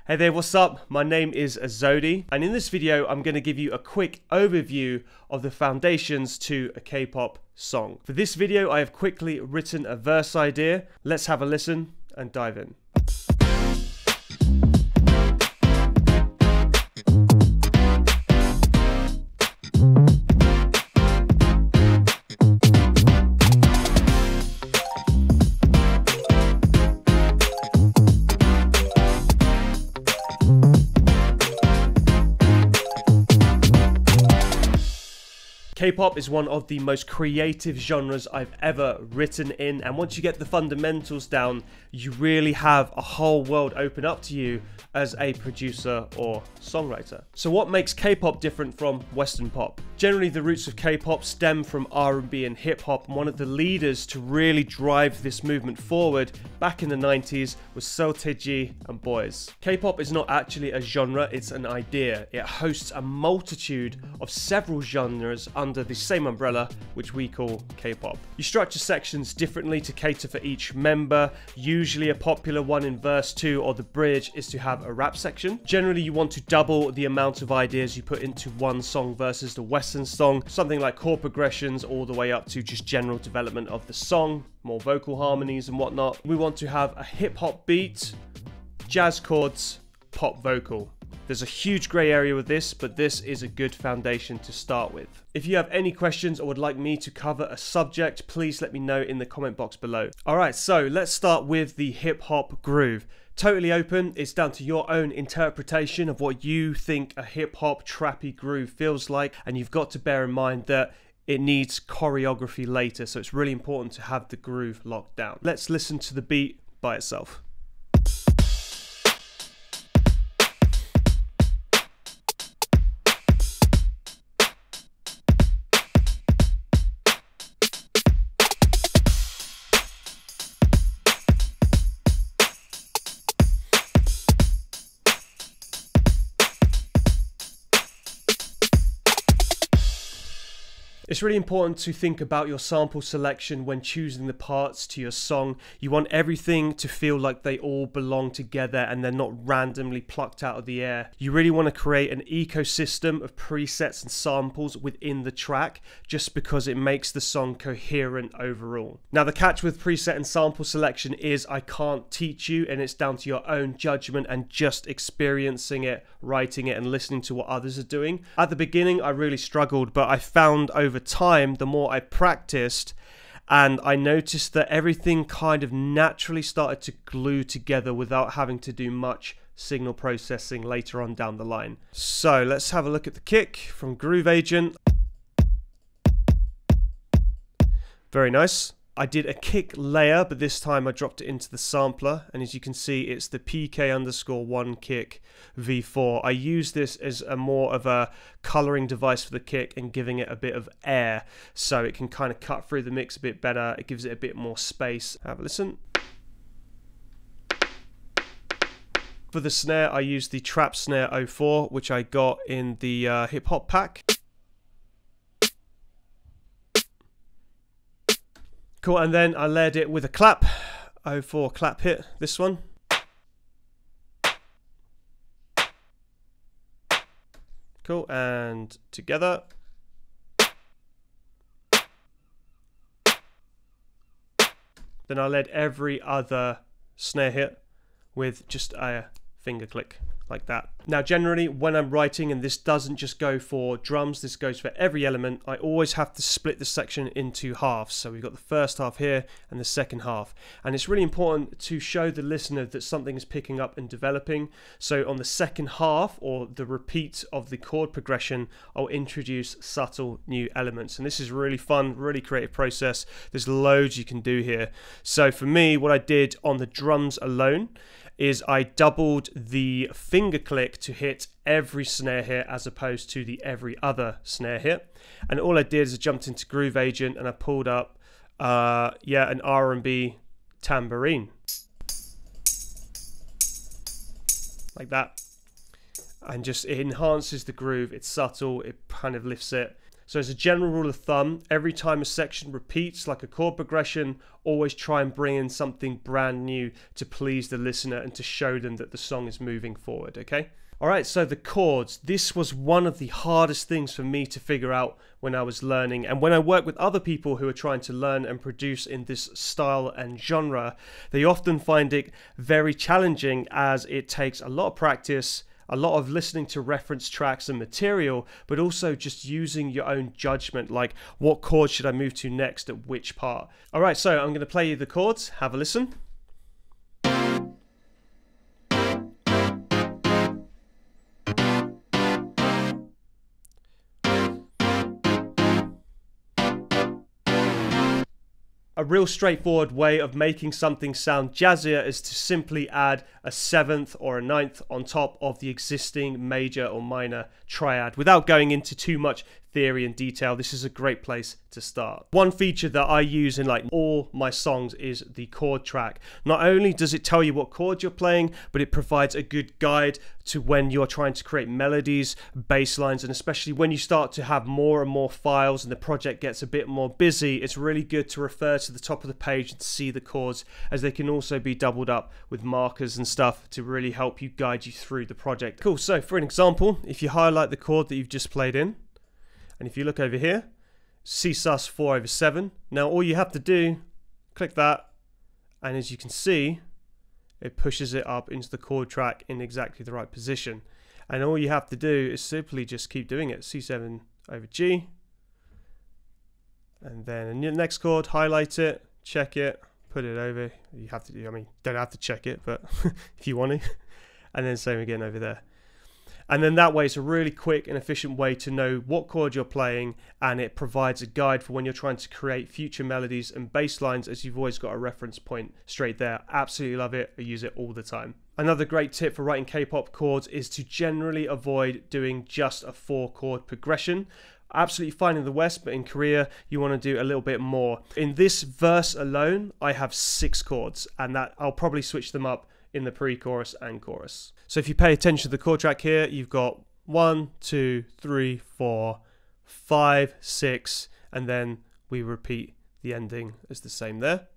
Hey there, what's up? My name is Azodi, and in this video I'm going to give you a quick overview of the foundations to a K-pop song. For this video I have quickly written a verse idea. Let's have a listen and dive in. K-pop is one of the most creative genres I've ever written in, and once you get the fundamentals down, you really have a whole world open up to you as a producer or songwriter. So what makes K-pop different from Western pop? Generally, the roots of K-pop stem from R&B and hip-hop, and one of the leaders to really drive this movement forward back in the 90s was Seo Taiji and Boys. K-pop is not actually a genre, it's an idea. It hosts a multitude of several genres under the same umbrella, which we call K-pop. You structure sections differently to cater for each member. Usually a popular one in verse 2 or the bridge is to have a rap section. Generally you want to double the amount of ideas you put into one song versus the Western song, something like chord progressions all the way up to just general development of the song, more vocal harmonies and whatnot. We want to have a hip-hop beat, jazz chords, pop vocal. There's a huge grey area with this, but this is a good foundation to start with. If you have any questions or would like me to cover a subject, please let me know in the comment box below. Alright, so let's start with the hip-hop groove. Totally open, it's down to your own interpretation of what you think a hip-hop trappy groove feels like, and you've got to bear in mind that it needs choreography later, so it's really important to have the groove locked down. Let's listen to the beat by itself. It's really important to think about your sample selection when choosing the parts to your song. You want everything to feel like they all belong together and they're not randomly plucked out of the air. You really want to create an ecosystem of presets and samples within the track just because it makes the song coherent overall. Now the catch with preset and sample selection is I can't teach you, and it's down to your own judgment and just experiencing it, writing it and listening to what others are doing. At the beginning I really struggled, but I found over time, the more I practiced, and I noticed that everything kind of naturally started to glue together without having to do much signal processing later on down the line. So let's have a look at the kick from Groove Agent. Very nice. I did a kick layer, but this time I dropped it into the sampler, and as you can see it's the PK_1 kick V4. I use this as a more of a coloring device for the kick and giving it a bit of air so it can kind of cut through the mix a bit better. It gives it a bit more space. Have a listen. For the snare I used the Trap Snare 04, which I got in the HipHop pack. Cool, and then I layered it with a clap, 04 clap hit, this one. Cool, and together. Then I layered every other snare hit with just a finger click like that. Now generally when I'm writing, and this doesn't just go for drums, this goes for every element, I always have to split the section into halves. So we've got the first half here and the second half, and it's really important to show the listener that something is picking up and developing. So on the second half, or the repeat of the chord progression, I'll introduce subtle new elements, and this is really fun, really creative process. There's loads you can do here. So for me, what I did on the drums alone is I doubled the finger click to hit every snare hit as opposed to the every other snare hit. And all I did is I jumped into Groove Agent and I pulled up an R&B tambourine. Like that. And just it enhances the groove, it's subtle, it kind of lifts it. So as a general rule of thumb, every time a section repeats like a chord progression, always try and bring in something brand new to please the listener and to show them that the song is moving forward, okay? Alright, so the chords. This was one of the hardest things for me to figure out when I was learning, and when I work with other people who are trying to learn and produce in this style and genre, they often find it very challenging as it takes a lot of practice, a lot of listening to reference tracks and material, but also just using your own judgment, like what chord should I move to next at which part. Alright, so I'm going to play you the chords, have a listen. A real straightforward way of making something sound jazzier is to simply add a 7th or a 9th on top of the existing major or minor triad without going into too much theory and detail. This is a great place to start. One feature that I use in like all my songs is the chord track. Not only does it tell you what chord you're playing, but it provides a good guide to when you're trying to create melodies, bass lines, and especially when you start to have more and more files and the project gets a bit more busy, it's really good to refer to the top of the page and see the chords, as they can also be doubled up with markers and stuff to really help you guide you through the project. Cool, so for an example, if you highlight the chord that you've just played in, and if you look over here, C sus 4/7. Now all you have to do, click that, and as you can see, it pushes it up into the chord track in exactly the right position. And all you have to do is simply just keep doing it. C7/G. And then in the next chord, highlight it, check it, put it over. You have to do, I mean, don't have to check it, but if you want to. And then same again over there. And then that way it's a really quick and efficient way to know what chord you're playing, and it provides a guide for when you're trying to create future melodies and bass lines, as you've always got a reference point straight there. Absolutely love it. I use it all the time. Another great tip for writing K-pop chords is to generally avoid doing just a 4-chord progression. Absolutely fine in the West, but in Korea you want to do a little bit more. In this verse alone, I have 6 chords, and that I'll probably switch them up in the pre-chorus and chorus. So if you pay attention to the chord track here, you've got 1, 2, 3, 4, 5, 6, and then we repeat the ending as the same there.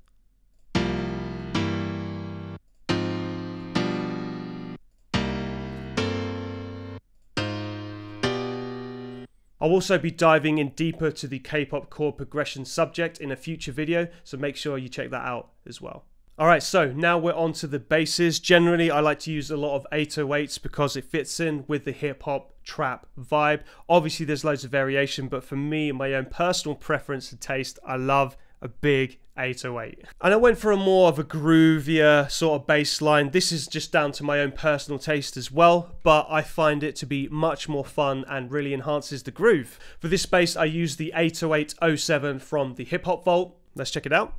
I'll also be diving in deeper to the K-pop chord progression subject in a future video, so make sure you check that out as well. Alright, so now we're on to the basses. Generally, I like to use a lot of 808s because it fits in with the hip-hop trap vibe. Obviously, there's loads of variation, but for me, my own personal preference and taste, I love a big 808. And I went for a more of a groovier sort of bass line. This is just down to my own personal taste as well, but I find it to be much more fun and really enhances the groove. For this bass, I use the 80807 from the HipHop Vault. Let's check it out.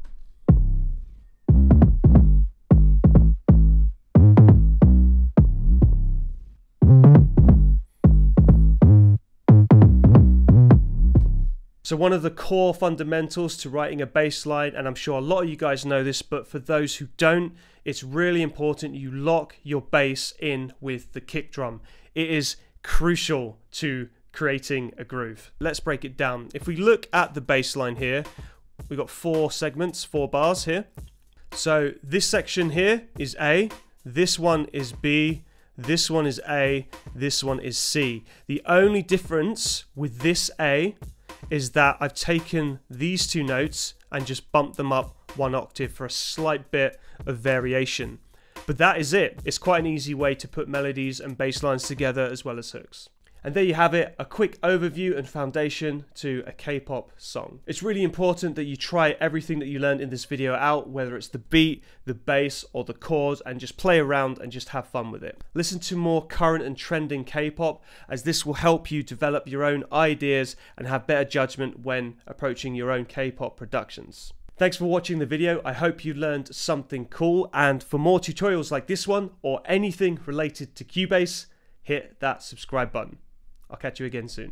So one of the core fundamentals to writing a bass line, and I'm sure a lot of you guys know this, but for those who don't, it's really important you lock your bass in with the kick drum. It is crucial to creating a groove. Let's break it down. If we look at the bass line here, we've got 4 segments, 4 bars here. So this section here is A, this one is B, this one is A, this one is C. The only difference with this A is that I've taken these 2 notes and just bumped them up 1 octave for a slight bit of variation. But that is it. It's quite an easy way to put melodies and bass lines together as well as hooks. And there you have it, a quick overview and foundation to a K-pop song. It's really important that you try everything that you learned in this video out, whether it's the beat, the bass, or the chords, and just play around and just have fun with it. Listen to more current and trending K-pop, as this will help you develop your own ideas and have better judgment when approaching your own K-pop productions. Thanks for watching the video. I hope you learned something cool, and for more tutorials like this one or anything related to Cubase, hit that subscribe button. I'll catch you again soon.